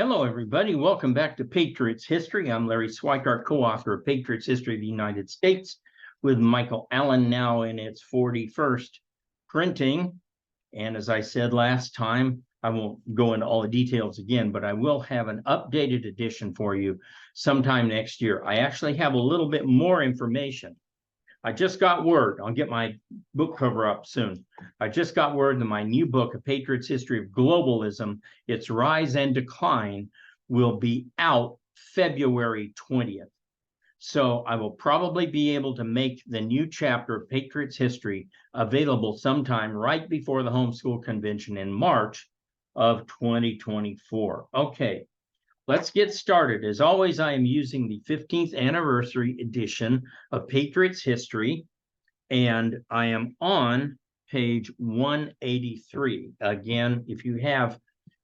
Hello, everybody. Welcome back to Patriots History. I'm Larry Swikart, co-author of Patriots History of the United States, with Michael Allen now in its 41st printing. And as I said last time, I won't go into all the details again, but I will have an updated edition for you sometime next year. I actually have a little bit more information. I just got word, I'll get my book cover up soon. I just got word that my new book, A Patriot's History of Globalism, Its Rise and Decline, will be out February 20th. So I will probably be able to make the new chapter of Patriot's History available sometime right before the homeschool convention in March of 2024. Okay. Let's get started. As always, I am using the 15th anniversary edition of Patriots History, and I am on page 183. Again, if you have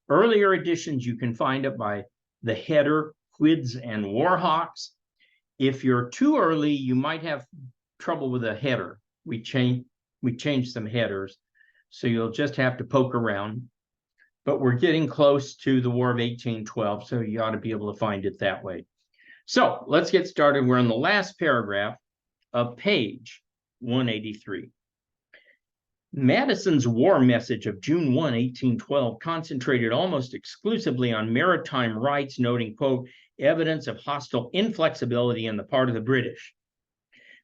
earlier editions, you can find it by the header, Quids and Warhawks. If you're too early, you might have trouble with a header. We changed some headers, so you'll just have to poke around. But we're getting close to the War of 1812, so you ought to be able to find it that way. So let's get started. We're in the last paragraph of page 183. Madison's war message of June 1, 1812 concentrated almost exclusively on maritime rights, noting, quote, evidence of hostile inflexibility on the part of the British.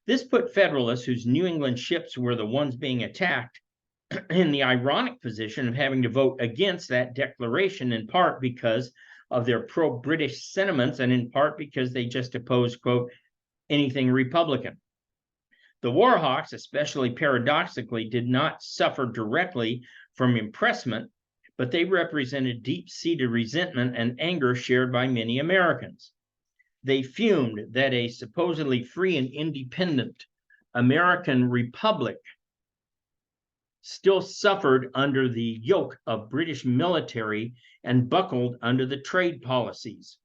This put Federalists, whose New England ships were the ones being attacked, in the ironic position of having to vote against that declaration, in part because of their pro-British sentiments and in part because they just opposed, quote, anything Republican. The Warhawks, especially paradoxically, did not suffer directly from impressment, but they represented deep-seated resentment and anger shared by many Americans. They fumed that a supposedly free and independent American republic still suffered under the yoke of British military and buckled under the trade policies.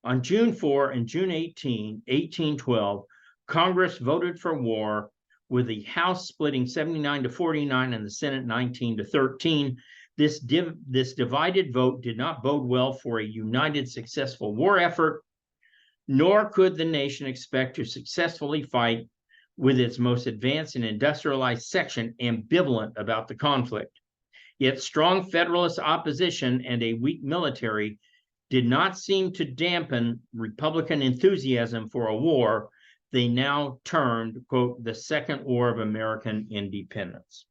On June 4 and June 18, 1812, Congress voted for war, with the House splitting 79-49 and the Senate 19-13. This divided vote did not bode well for a united, successful war effort, nor could the nation expect to successfully fight with its most advanced and industrialized section ambivalent about the conflict. Yet strong Federalist opposition and a weak military did not seem to dampen Republican enthusiasm for a war they now termed, quote, the Second War of American Independence.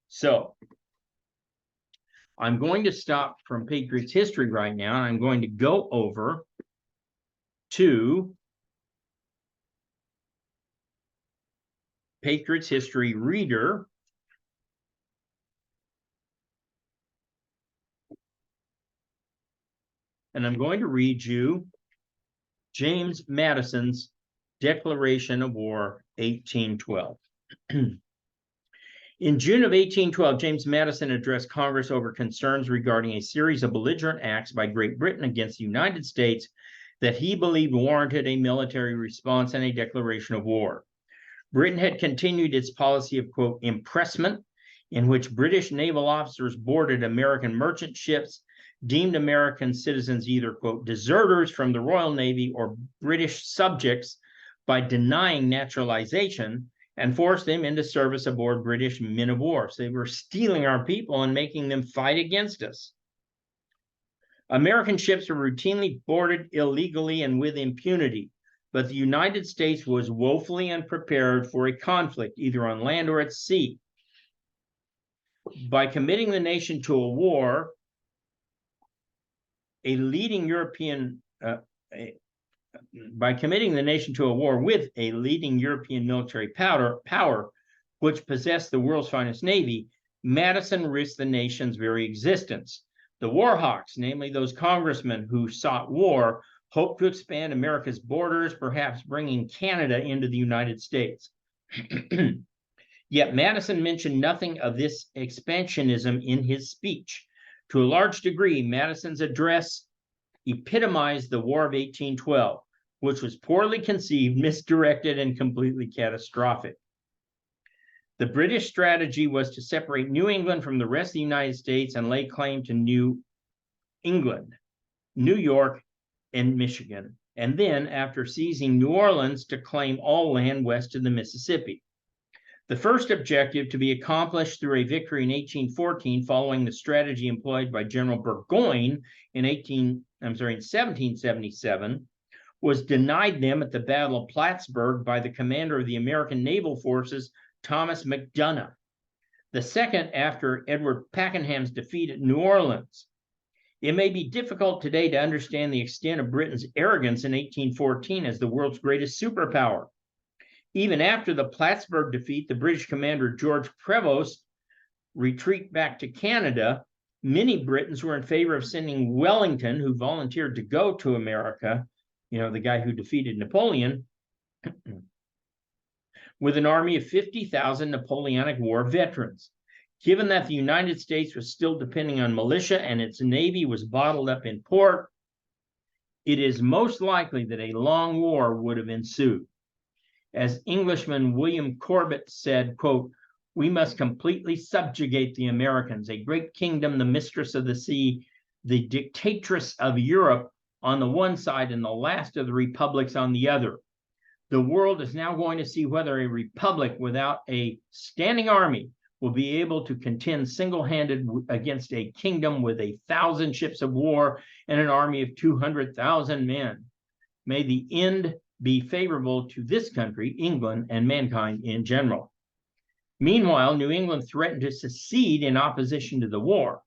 So I'm going to stop from Patriots History right now, and I'm going to go over to Patriots History Reader, and I'm going to read you James Madison's Declaration of War, 1812. In June of 1812, James Madison addressed Congress over concerns regarding a series of belligerent acts by Great Britain against the United States that he believed warranted a military response and a declaration of war. Britain had continued its policy of, quote, impressment, in which British naval officers boarded American merchant ships, deemed American citizens either, quote, deserters from the Royal Navy or British subjects by denying naturalization, and forced them into service aboard British men of war. So they were stealing our people and making them fight against us. American ships were routinely boarded illegally and with impunity, but the United States was woefully unprepared for a conflict, either on land or at sea. By committing the nation to a war, with a leading European military power, which possessed the world's finest navy, Madison risked the nation's very existence. The Warhawks, namely those congressmen who sought war, hoped to expand America's borders, perhaps bringing Canada into the United States. Yet Madison mentioned nothing of this expansionism in his speech. To a large degree, Madison's address epitomized the War of 1812, which was poorly conceived, misdirected, and completely catastrophic. The British strategy was to separate New England from the rest of the United States and lay claim to New England. New York, and Michigan, and then, after seizing New Orleans, to claim all land west of the Mississippi. The first objective, to be accomplished through a victory in 1814, following the strategy employed by General Burgoyne in 1777, was denied them at the Battle of Plattsburgh by the commander of the American naval forces, Thomas McDonough. The second, after Edward Pakenham's defeat at New Orleans. It may be difficult today to understand the extent of Britain's arrogance in 1814 as the world's greatest superpower. Even after the Plattsburgh defeat, the British commander George Prevost retreat back to Canada. Many Britons were in favor of sending Wellington, who volunteered to go to America, the guy who defeated Napoleon, with an army of 50,000 Napoleonic War veterans. Given that the United States was still depending on militia and its navy was bottled up in port, it is most likely that a long war would have ensued. As Englishman William Corbett said, quote, "We must completely subjugate the Americans, a great kingdom, the mistress of the sea, the dictatress of Europe on the one side and the last of the republics on the other. The world is now going to see whether a republic without a standing army will be able to contend single-handed against a kingdom with 1,000 ships of war and an army of 200,000 men. May the end be favorable to this country, England, and mankind in general." Meanwhile, New England threatened to secede in opposition to the war.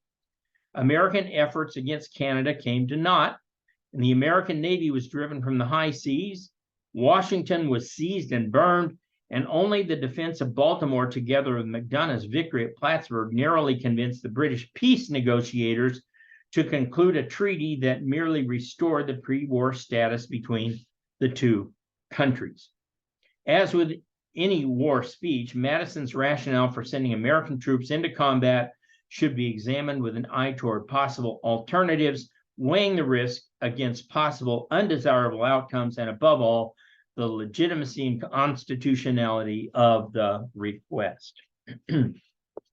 American efforts against Canada came to naught, and the American Navy was driven from the high seas. Washington was seized and burned, and only the defense of Baltimore, together with Macdonough's victory at Plattsburgh, narrowly convinced the British peace negotiators to conclude a treaty that merely restored the pre-war status between the two countries. As with any war speech, Madison's rationale for sending American troops into combat should be examined with an eye toward possible alternatives, weighing the risk against possible undesirable outcomes, and above all, the legitimacy and constitutionality of the request.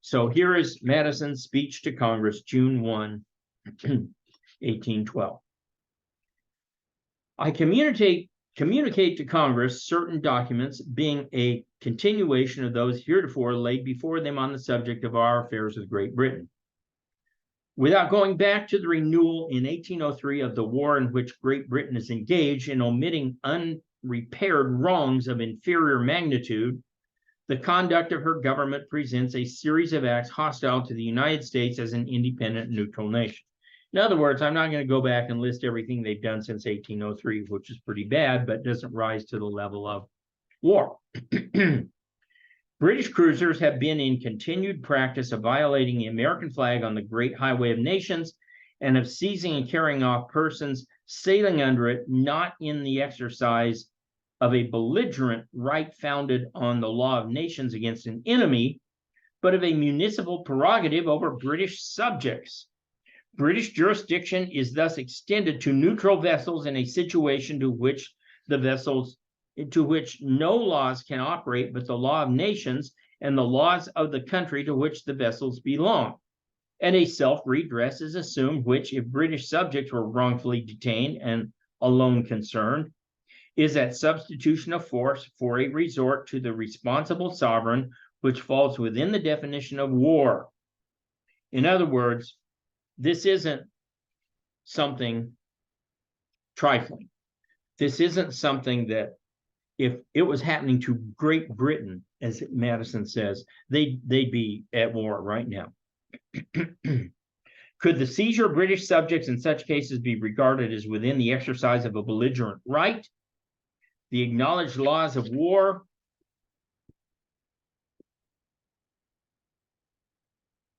So here is Madison's speech to Congress, June 1, 1812. "I communicate to Congress certain documents, being a continuation of those heretofore laid before them on the subject of our affairs with Great Britain. Without going back to the renewal in 1803 of the war in which Great Britain is engaged, and omitting unrepaired wrongs of inferior magnitude, the conduct of her government presents a series of acts hostile to the United States as an independent neutral nation." In other words, I'm not going to go back and list everything they've done since 1803, which is pretty bad, but doesn't rise to the level of war. British cruisers have been in continued practice of violating the American flag on the Great Highway of Nations, and of seizing and carrying off persons sailing under it, not in the exercise of a belligerent right founded on the law of nations against an enemy, but of a municipal prerogative over British subjects. British jurisdiction is thus extended to neutral vessels in a situation to which no laws can operate but the law of nations and the laws of the country to which the vessels belong. And a self-redress is assumed, which, if British subjects were wrongfully detained and alone concerned, is that substitution of force for a resort to the responsible sovereign, which falls within the definition of war. In other words, this isn't something trifling. This isn't something that, if it was happening to Great Britain, as Madison says, they'd be at war right now. Could the seizure of British subjects in such cases be regarded as within the exercise of a belligerent right? The acknowledged laws of war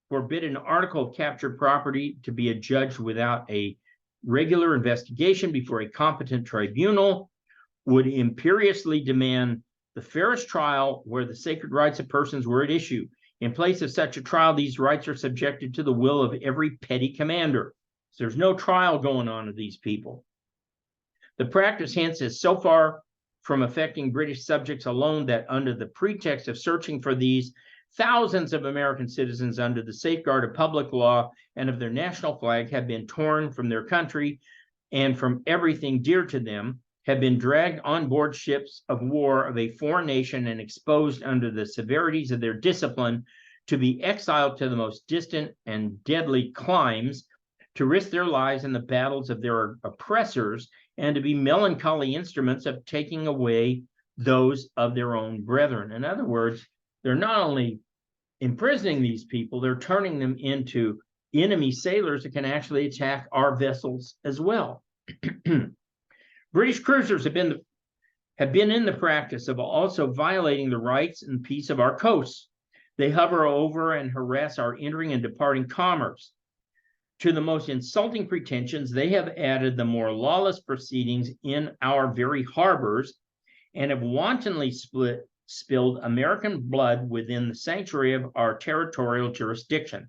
forbid an article of captured property to be adjudged without a regular investigation before a competent tribunal, would imperiously demand the fairest trial where the sacred rights of persons were at issue. In place of such a trial, these rights are subjected to the will of every petty commander. So there's no trial going on of these people. The practice, hence, is so far from affecting British subjects alone that, under the pretext of searching for these, thousands of American citizens, under the safeguard of public law and of their national flag, have been torn from their country, and from everything dear to them, have been dragged on board ships of war of a foreign nation and exposed under the severities of their discipline to be exiled to the most distant and deadly climes, to risk their lives in the battles of their oppressors, and to be melancholy instruments of taking away those of their own brethren. In other words, they're not only imprisoning these people, they're turning them into enemy sailors that can actually attack our vessels as well. British cruisers have been in the practice of also violating the rights and peace of our coasts. They hover over and harass our entering and departing commerce. To the most insulting pretensions, they have added the more lawless proceedings in our very harbors and have wantonly spilled American blood within the sanctuary of our territorial jurisdiction.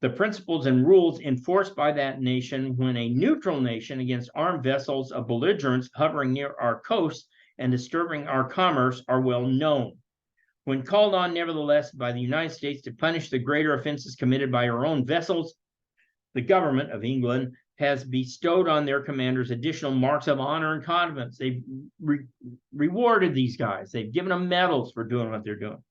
The principles and rules enforced by that nation when a neutral nation against armed vessels of belligerents hovering near our coast and disturbing our commerce are well known. When called on, nevertheless, by the United States to punish the greater offenses committed by our own vessels, the government of England has bestowed on their commanders additional marks of honor and confidence. They've rewarded these guys. They've given them medals for doing what they're doing.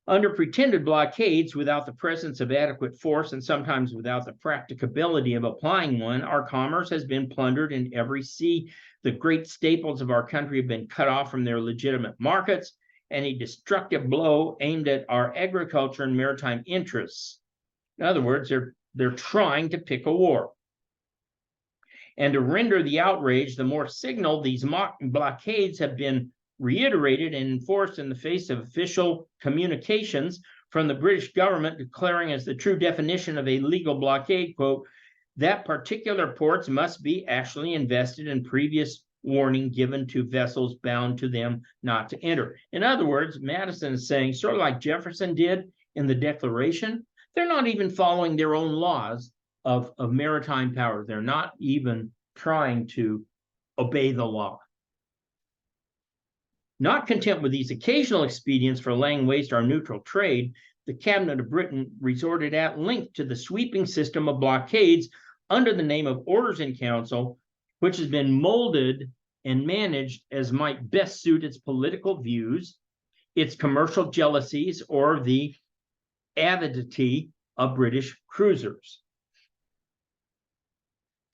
Under pretended blockades, without the presence of adequate force and sometimes without the practicability of applying one, our commerce has been plundered in every sea. The great staples of our country have been cut off from their legitimate markets, and a destructive blow aimed at our agriculture and maritime interests. In other words, they're trying to pick a war. And to render the outrage the more signal, these mock blockades have been reiterated and enforced in the face of official communications from the British government declaring as the true definition of a legal blockade, quote, that particular ports must be actually invested in previous warning given to vessels bound to them not to enter. In other words, Madison is saying, sort of like Jefferson did in the Declaration, they're not even following their own laws of maritime power. They're not even trying to obey the law. Not content with these occasional expedients for laying waste our neutral trade, the Cabinet of Britain resorted at length to the sweeping system of blockades under the name of Orders in Council, which has been molded and managed as might best suit its political views, its commercial jealousies, or the avidity of British cruisers.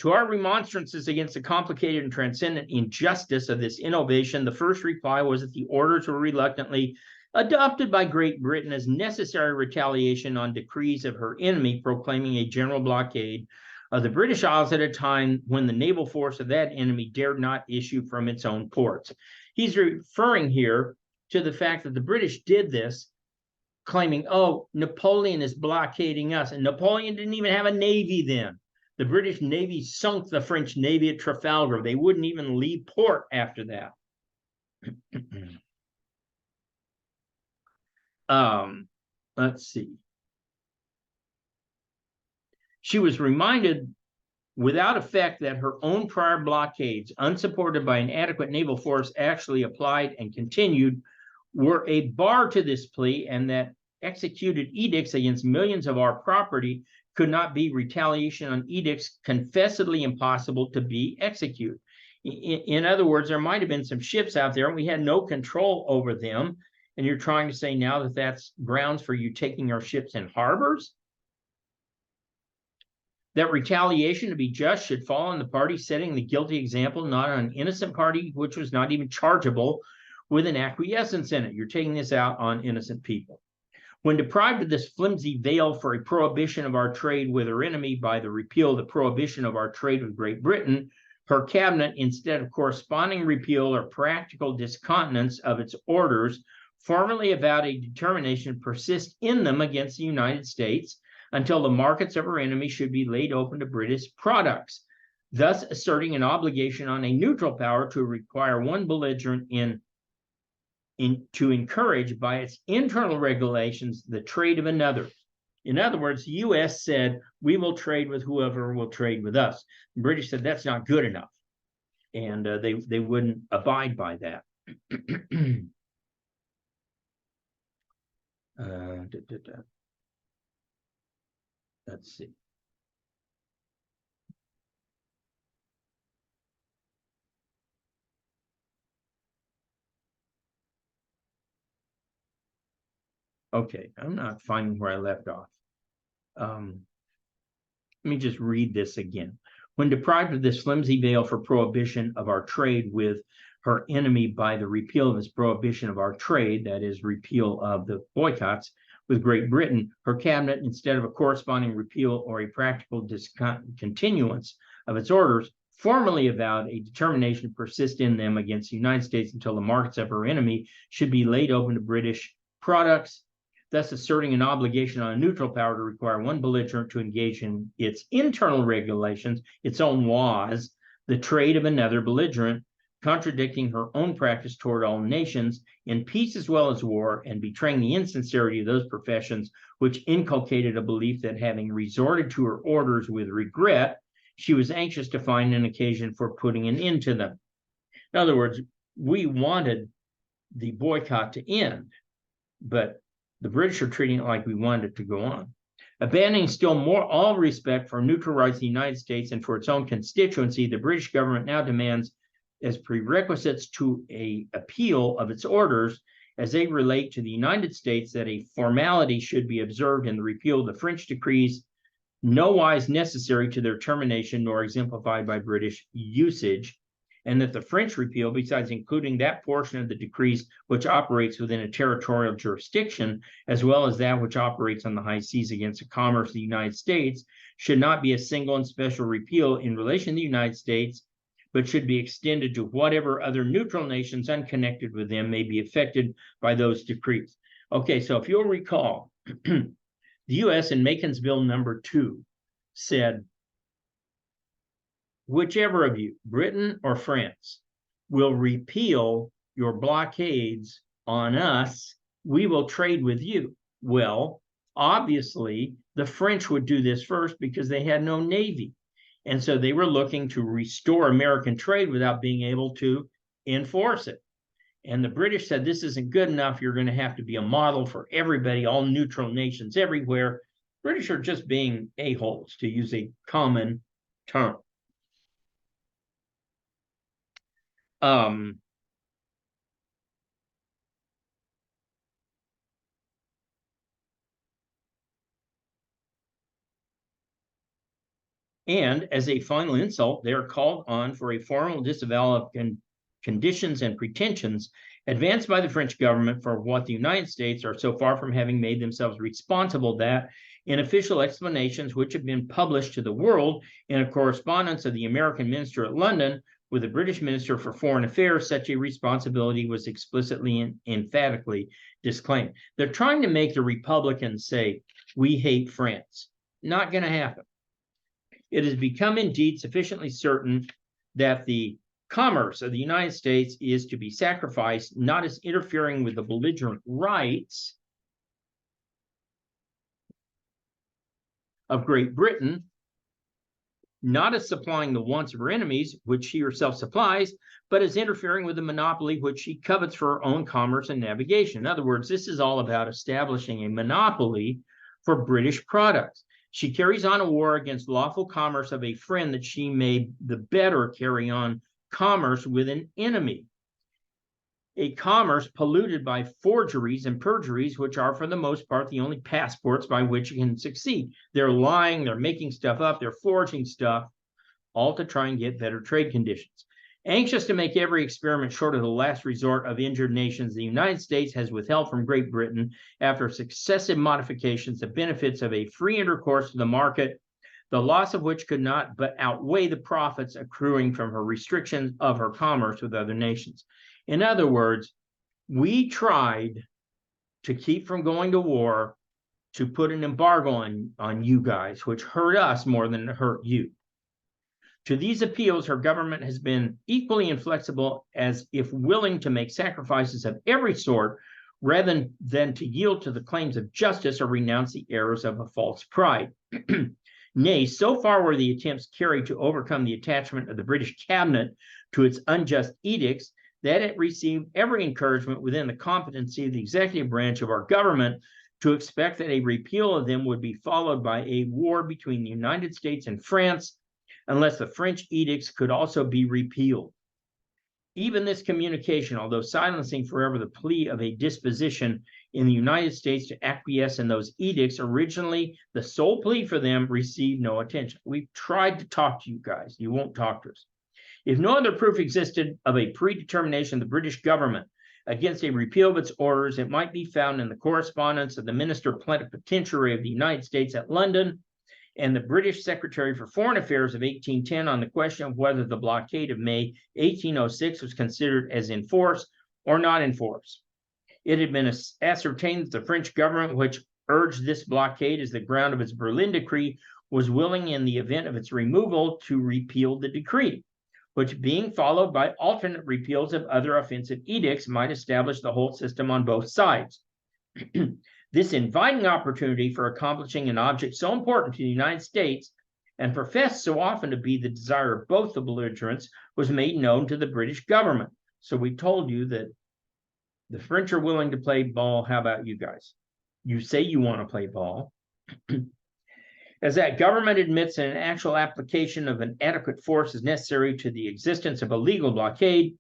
To our remonstrances against the complicated and transcendent injustice of this innovation, the first reply was that the orders were reluctantly adopted by Great Britain as necessary retaliation on decrees of her enemy proclaiming a general blockade of the British Isles at a time when the naval force of that enemy dared not issue from its own ports. He's referring here to the fact that the British did this, claiming, oh, Napoleon is blockading us. And Napoleon didn't even have a navy then. The British Navy sunk the French Navy at Trafalgar. They wouldn't even leave port after that. Let's see. She was reminded without effect that her own prior blockades, unsupported by an adequate naval force actually applied and continued, were a bar to this plea, and that executed edicts against millions of our property could not be retaliation on edicts confessedly impossible to be executed. In other words, there might have been some ships out there and we had no control over them, and you're trying to say now that that's grounds for you taking our ships in harbors? That retaliation, to be just, should fall on the party setting the guilty example, not on an innocent party which was not even chargeable with an acquiescence in it. You're taking this out on innocent people. When deprived of this flimsy veil for a prohibition of our trade with her enemy by the repeal of the prohibition of our trade with Great Britain, her cabinet, instead of corresponding repeal or practical discontinence of its orders, formally avowed a determination to persist in them against the United States until the markets of her enemy should be laid open to British products, thus asserting an obligation on a neutral power to require one belligerent to encourage by its internal regulations the trade of another. In other words, the U.S. said, we will trade with whoever will trade with us. The British said, that's not good enough. And they wouldn't abide by that. Let's see. Okay, I'm not finding where I left off. Let me just read this again. When deprived of this flimsy veil for prohibition of our trade with her enemy by the repeal of this prohibition of our trade, that is, repeal of the boycotts with Great Britain, her cabinet, instead of a corresponding repeal or a practical discontinuance of its orders, formally avowed a determination to persist in them against the United States until the markets of her enemy should be laid open to British products, thus asserting an obligation on a neutral power to require one belligerent to engage in its internal regulations, its own laws, the trade of another belligerent, contradicting her own practice toward all nations in peace as well as war, and betraying the insincerity of those professions which inculcated a belief that having resorted to her orders with regret, she was anxious to find an occasion for putting an end to them. In other words, we wanted the boycott to end, but the British are treating it like we wanted it to go on. Abandoning still more all respect for neutral rights of the United States and for its own constituency, the British government now demands as prerequisites to an appeal of its orders as they relate to the United States that a formality should be observed in the repeal of the French decrees, nowise necessary to their termination nor exemplified by British usage, and that the French repeal, besides including that portion of the decrees which operates within a territorial jurisdiction, as well as that which operates on the high seas against the commerce of the United States, should not be a single and special repeal in relation to the United States, but should be extended to whatever other neutral nations unconnected with them may be affected by those decrees. Okay, so if you'll recall, the U.S. in Macon's Bill number 2 said, whichever of you, Britain or France, will repeal your blockades on us, we will trade with you. Well, obviously, the French would do this first because they had no navy. And so they were looking to restore American trade without being able to enforce it. And the British said, this isn't good enough. You're going to have to be a model for everybody, all neutral nations everywhere. British are just being a-holes, to use a common term. And as a final insult, they are called on for a formal disavowal of conditions and pretensions advanced by the French government for what the United States are so far from having made themselves responsible that in official explanations which have been published to the world in a correspondence of the American minister at London with the British Minister for Foreign Affairs, such a responsibility was explicitly and emphatically disclaimed. They're trying to make the Republicans say, we hate France. Not going to happen. It has become indeed sufficiently certain that the commerce of the United States is to be sacrificed, not as interfering with the belligerent rights of Great Britain, not as supplying the wants of her enemies, which she herself supplies, but as interfering with the monopoly which she covets for her own commerce and navigation. In other words, this is all about establishing a monopoly for British products. She carries on a war against lawful commerce of a friend that she may the better carry on commerce with an enemy. A commerce polluted by forgeries and perjuries, which are for the most part the only passports by which it can succeed. They're lying, they're making stuff up, they're forging stuff, all to try and get better trade conditions. Anxious to make every experiment short of the last resort of injured nations, the United States has withheld from Great Britain, after successive modifications, the benefits of a free intercourse to the market, the loss of which could not but outweigh the profits accruing from her restrictions of her commerce with other nations. In other words, we tried to keep from going to war, to put an embargo on you guys, which hurt us more than it hurt you. To these appeals, her government has been equally inflexible, as if willing to make sacrifices of every sort rather than to yield to the claims of justice or renounce the errors of a false pride. Nay, so far were the attempts carried to overcome the attachment of the British cabinet to its unjust edicts that it received every encouragement within the competency of the executive branch of our government to expect that a repeal of them would be followed by a war between the United States and France, unless the French edicts could also be repealed. Even this communication, although silencing forever the plea of a disposition in the United States to acquiesce in those edicts, originally the sole plea for them, received no attention. We've tried to talk to you guys. You won't talk to us. If no other proof existed of a predetermination of the British government against a repeal of its orders, it might be found in the correspondence of the Minister Plenipotentiary of the United States at London and the British Secretary for Foreign Affairs of 1810 on the question of whether the blockade of May 1806 was considered as in force or not in force. It had been ascertained that the French government, which urged this blockade as the ground of its Berlin decree, was willing in the event of its removal to repeal the decree, which, being followed by alternate repeals of other offensive edicts, might establish the whole system on both sides. This inviting opportunity for accomplishing an object so important to the United States and professed so often to be the desire of both the belligerents was made known to the British government. So we told you that the French are willing to play ball. How about you guys? You say you want to play ball. As that government admits that an actual application of an adequate force is necessary to the existence of a legal blockade,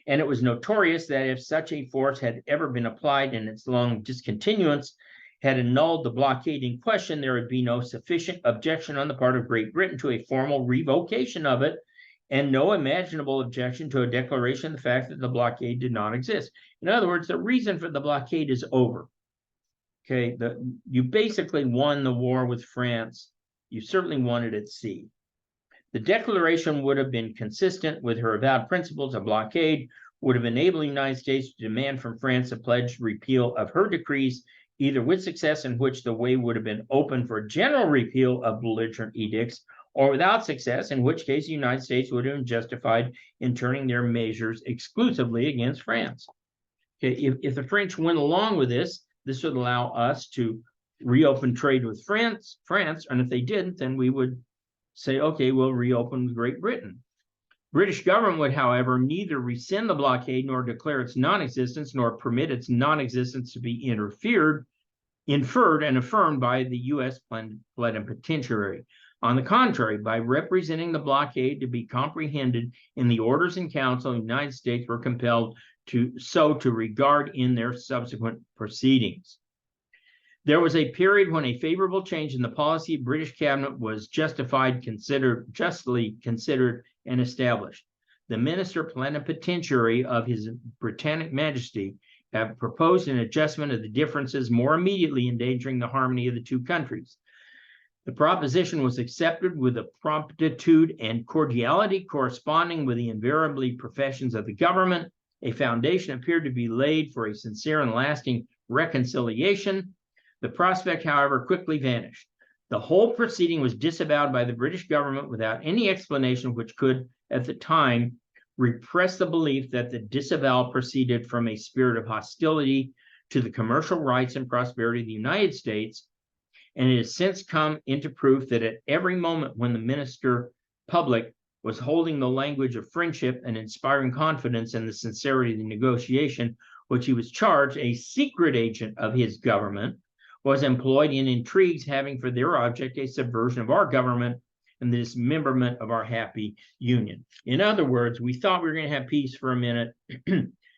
and it was notorious that if such a force had ever been applied and its long discontinuance had annulled the blockade in question, there would be no sufficient objection on the part of Great Britain to a formal revocation of it, and no imaginable objection to a declaration of the fact that the blockade did not exist. In other words, the reason for the blockade is over. Okay, you basically won the war with France. You certainly won it at sea. The declaration would have been consistent with her avowed principles. A blockade would have enabled the United States to demand from France a pledged repeal of her decrees, either with success, in which the way would have been open for general repeal of belligerent edicts, or without success, in which case the United States would have been justified in turning their measures exclusively against France. Okay, if the French went along with this would allow us to reopen trade with France, and if they didn't, then we would say, okay, we'll reopen with Great Britain. British government would, however, neither rescind the blockade nor declare its non-existence, nor permit its non-existence to be inferred and affirmed by the U.S. plenipotentiary. On the contrary, by representing the blockade to be comprehended in the orders in council, the United States were compelled to regard in their subsequent proceedings. There was a period when a favorable change in the policy of British cabinet was justly considered and established. The Minister Plenipotentiary of His Britannic Majesty have proposed an adjustment of the differences more immediately endangering the harmony of the two countries. The proposition was accepted with a promptitude and cordiality corresponding with the invariably professions of the government. A foundation appeared to be laid for a sincere and lasting reconciliation. The prospect, however, quickly vanished. The whole proceeding was disavowed by the British government without any explanation which could, at the time, repress the belief that the disavowal proceeded from a spirit of hostility to the commercial rights and prosperity of the United States, and it has since come into proof that at every moment when the minister public was holding the language of friendship and inspiring confidence in the sincerity of the negotiation, which he was charged, a secret agent of his government was employed in intrigues having for their object a subversion of our government and the dismemberment of our happy union. In other words, we thought we were going to have peace for a minute.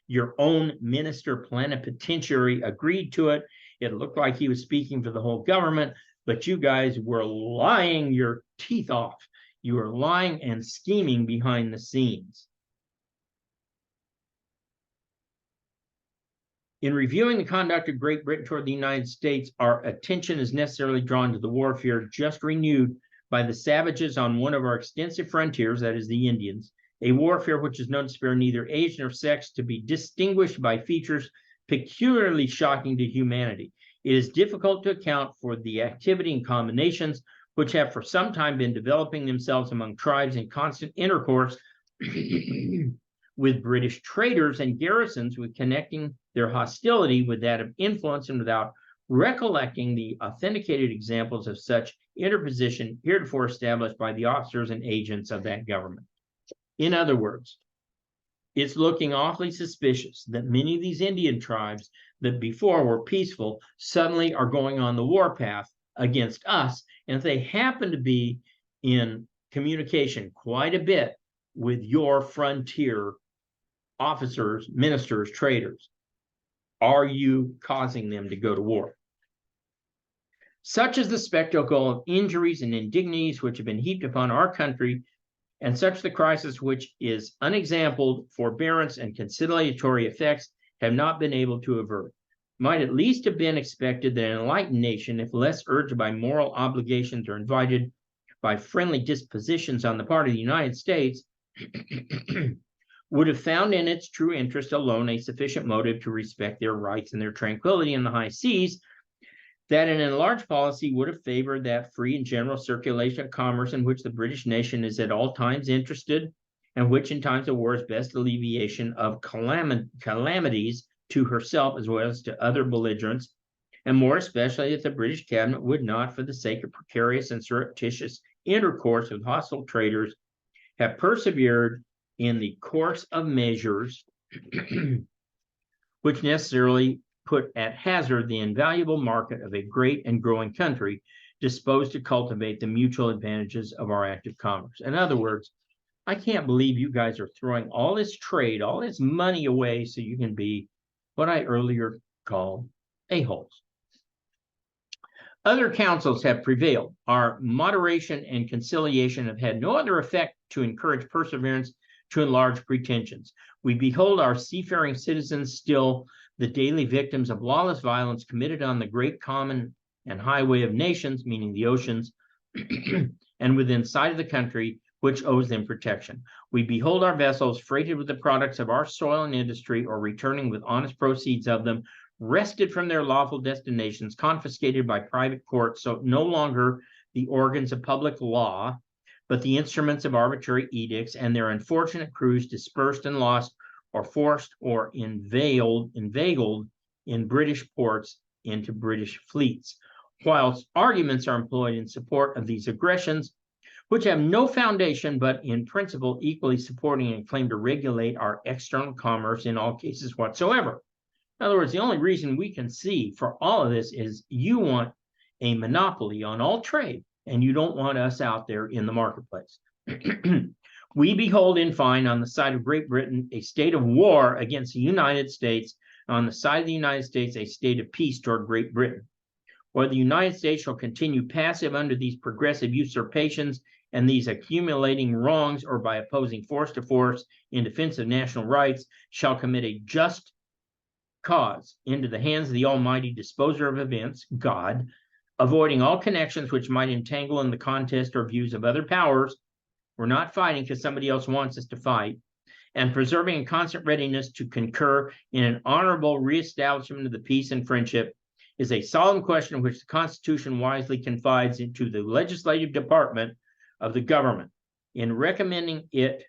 Your own minister plenipotentiary agreed to it. It looked like he was speaking for the whole government, but you guys were lying your teeth off. You were lying and scheming behind the scenes. In reviewing the conduct of Great Britain toward the United States, our attention is necessarily drawn to the warfare just renewed by the savages on one of our extensive frontiers, that is the Indians, a warfare which is known to spare neither age nor sex, to be distinguished by features peculiarly shocking to humanity. It is difficult to account for the activity and combinations which have for some time been developing themselves among tribes in constant intercourse with British traders and garrisons, with connecting their hostility with that of influence, and without recollecting the authenticated examples of such interposition heretofore established by the officers and agents of that government. In other words, it's looking awfully suspicious that many of these Indian tribes that before were peaceful suddenly are going on the warpath against us. And if they happen to be in communication quite a bit with your frontier officers, ministers, traders? Are you causing them to go to war? Such is the spectacle of injuries and indignities which have been heaped upon our country, and such the crisis which is unexampled forbearance and conciliatory effects have not been able to avert. Might at least have been expected that an enlightened nation, if less urged by moral obligations or invited by friendly dispositions on the part of the United States, would have found in its true interest alone a sufficient motive to respect their rights and their tranquility in the high seas, that an enlarged policy would have favored that free and general circulation of commerce in which the British nation is at all times interested, and which in times of war is best alleviation of calamities to herself as well as to other belligerents, and more especially that the British cabinet would not, for the sake of precarious and surreptitious intercourse with hostile traders, have persevered in the course of measures which necessarily put at hazard the invaluable market of a great and growing country disposed to cultivate the mutual advantages of our active commerce. In other words, I can't believe you guys are throwing all this trade, all this money away so you can be what I earlier called a-holes. Other counsels have prevailed. Our moderation and conciliation have had no other effect to encourage perseverance to enlarge pretensions. We behold our seafaring citizens still the daily victims of lawless violence committed on the great common and highway of nations, meaning the oceans, and within sight of the country which owes them protection. We behold our vessels freighted with the products of our soil and industry, or returning with honest proceeds of them, wrested from their lawful destinations, confiscated by private courts, so no longer the organs of public law, but the instruments of arbitrary edicts, and their unfortunate crews dispersed and lost, or forced or inveigled in British ports into British fleets. Whilst arguments are employed in support of these aggressions, which have no foundation, but in principle equally supporting and claim to regulate our external commerce in all cases whatsoever. In other words, the only reason we can see for all of this is you want a monopoly on all trade, and you don't want us out there in the marketplace. We behold, in fine, on the side of Great Britain, a state of war against the United States, and on the side of the United States, a state of peace toward Great Britain. Or the United States shall continue passive under these progressive usurpations and these accumulating wrongs, or by opposing force to force in defense of national rights, shall commit a just cause into the hands of the Almighty disposer of events, God, avoiding all connections which might entangle in the contest or views of other powers. We're not fighting because somebody else wants us to fight, and preserving a constant readiness to concur in an honorable reestablishment of the peace and friendship is a solemn question which the Constitution wisely confides into the legislative department of the government. In recommending it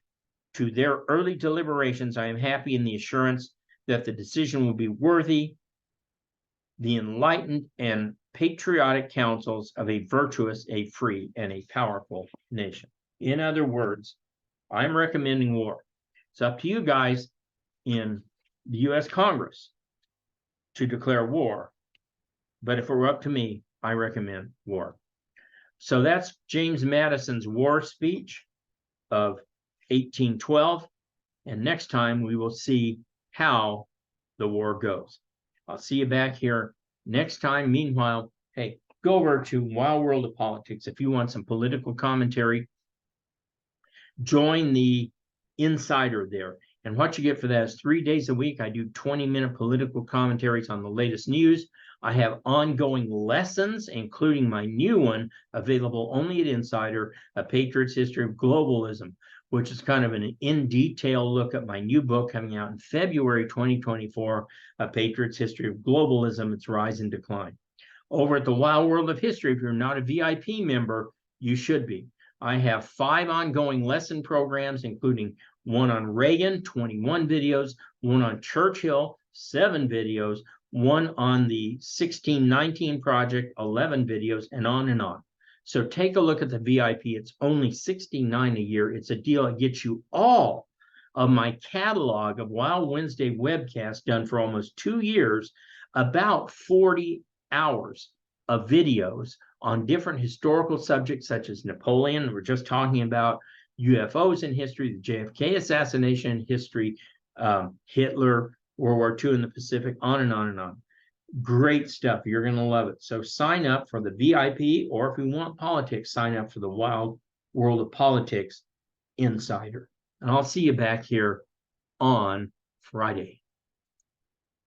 to their early deliberations, I am happy in the assurance that the decision will be worthy the enlightened and patriotic counsels of a virtuous, a free, and a powerful nation. In other words, I'm recommending war. It's up to you guys in the U.S. Congress to declare war. But if it were up to me, I recommend war. So that's James Madison's war speech of 1812. And next time we will see how the war goes. I'll see you back here next time. Meanwhile, hey, go over to Wild World of Politics if you want some political commentary. Join the Insider there. And what you get for that is 3 days a week. I do 20-minute political commentaries on the latest news. I have ongoing lessons, including my new one, available only at Insider, A Patriot's History of Globalism, which is kind of an in-detail look at my new book coming out in February 2024, A Patriot's History of Globalism, Its Rise and Decline. Over at the Wild World of History, if you're not a VIP member, you should be. I have 5 ongoing lesson programs, including one on Reagan, 21 videos, one on Churchill, 7 videos, one on the 1619 Project, 11 videos, and on and on. So take a look at the VIP. It's only $69 a year. It's a deal that gets you all of my catalog of Wild Wednesday webcasts done for almost 2 years, about 40 hours of videos on different historical subjects such as Napoleon, we're just talking about, UFOs in history, the JFK assassination history, Hitler, World War II in the Pacific, on and on and on. Great stuff. You're going to love it. So sign up for the VIP, or if you want politics, sign up for the Wild World of Politics Insider. And I'll see you back here on Friday.